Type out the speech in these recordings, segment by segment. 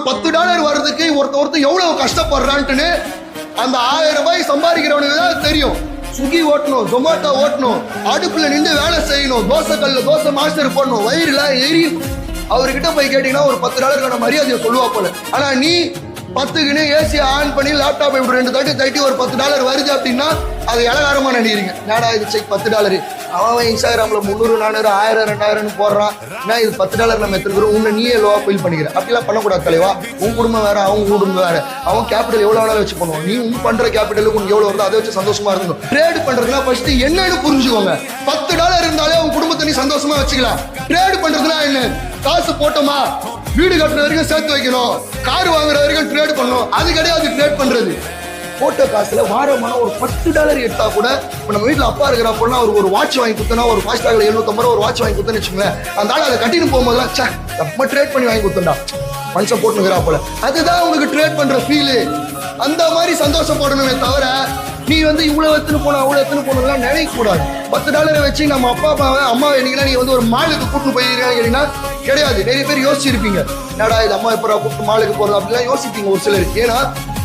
$10 வர்றதுக்கு ஒருத்தர் எவ்வளவு கஷ்டப்படுறான்ட்டுன்னு அந்த 1000 ரூபாய் சம்பாதிக்கிறவனுக்கு தான் தெரியும். ஸ்விக்கி ஓட்டணும், ஜொமேட்டோ ஓட்டணும், அடுப்புல நின்று வேலை செய்யணும், தோசை கல்ல தோசை மாஸ்டர் போடணும், வயிறுல எரியும். அவர்கிட்ட போய் கேட்டீங்கன்னா ஒரு $10 மரியாதையை சொல்லுவா போல. ஆனா நீ 10க்குன்னு ஏசி ஆன் பண்ணி லேப்டாப் இப்படி 2 தட்டி ஒரு $10 வருது அப்படின்னா அது இலகாரமா நினைக்கிறீங்க. ஏடா இது செக் $10, அவன் இன்ஸ்டாகிராம்ல 300 400 1000 2000 போடுறான், ஏன்னா இது $10 நம்ம எடுத்துக்கிறோம், உன்னை நீயே லோவா ஃபீல் பண்ணிக்கிற. அப்படிலாம் பண்ணக்கூடாது தலைவா. உன் குடும்பம் வேற, அவங்க குடும்பம் வேற. அவன் கேபிட்டல் எவ்வளவு வேணாலும் வச்சு பண்ணுவோம். நீ உன் பண்ற கேபிட்டலுக்கு உனக்கு எவ்வளவு வருதோ அதை வச்சு சந்தோஷமா இருக்கணும். ட்ரேட் பண்றதுனா ஃபர்ஸ்ட் என்னன்னு புரிஞ்சுக்கோங்க. $10 இருந்தாலே உன் குடும்பத்தை நீ சந்தோஷமா வச்சுக்கலாம். ட்ரேட் பண்றதுனா என்ன? காசு போட்டோமா, வீடு கட்டுற வரைக்கும் சேர்த்து வைக்கணும், கார் வாங்குற வரைக்கும் ட்ரேட் பண்ணணும். அது கிடையாது ட்ரேட் பண்றது. போட்ட காசுல வாரமான ஒரு $10 எடுத்தா கூட, இப்ப நம்ம வீட்டுல அப்பா இருக்கிறப்போனா ஒரு வாட்ச் வாங்கி கொடுத்தனா, ஒரு ஃபாஸ்டாக்ல 750 ஒரு வாட்ச் வாங்கி கொடுத்தேன்னு வச்சுங்களேன், அந்த ஆள் அதை கட்டின்னு போகும்போதுலாம் நம்ம ட்ரேட் பண்ணி வாங்கி கொடுத்தா மனுஷன் போட்டுக்கிறா போல. அதுதான் உங்களுக்கு ட்ரேட் பண்ற ஃபீலு. அந்த மாதிரி சந்தோஷப்படணுமே தவிர நீ இவ்வளவு எத்தனை போன அவ்வளவு எத்தனை போனதுலாம் நினைக்க கூடாது. $10 வச்சு நம்ம அப்பா அம்மா என்னீங்கன்னா நீங்க ஒரு மாலுக்கு கூட்டு போயிருக்கீங்கன்னா கிடையாது. நிறைய பேர் யோசிச்சிருப்பீங்க, என்னடா இது அம்மா எப்படா கூப்பிட்டு மாலுக்கு போறது அப்படிலாம் யோசிப்பீங்க ஒரு சிலர். ஏன்னா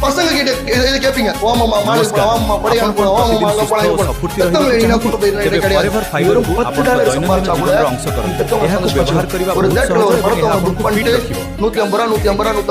பசங்க கிட்ட இதை கேட்பீங்க, ஓமாமா மாலுக்கு போலாம், ஓமாமா படையான் போலாம், ஓமாமா அங்க போலாம், இங்க போலாம். கூட்டு போயிருக்கீங்க கிடையாது. வெறும் $10 சம்பாதிச்சா கூட ஒரு தேட்டர்ல ஒரு படத்தை புக் பண்ணிட்டு 150 ரூபா 150 ரூபா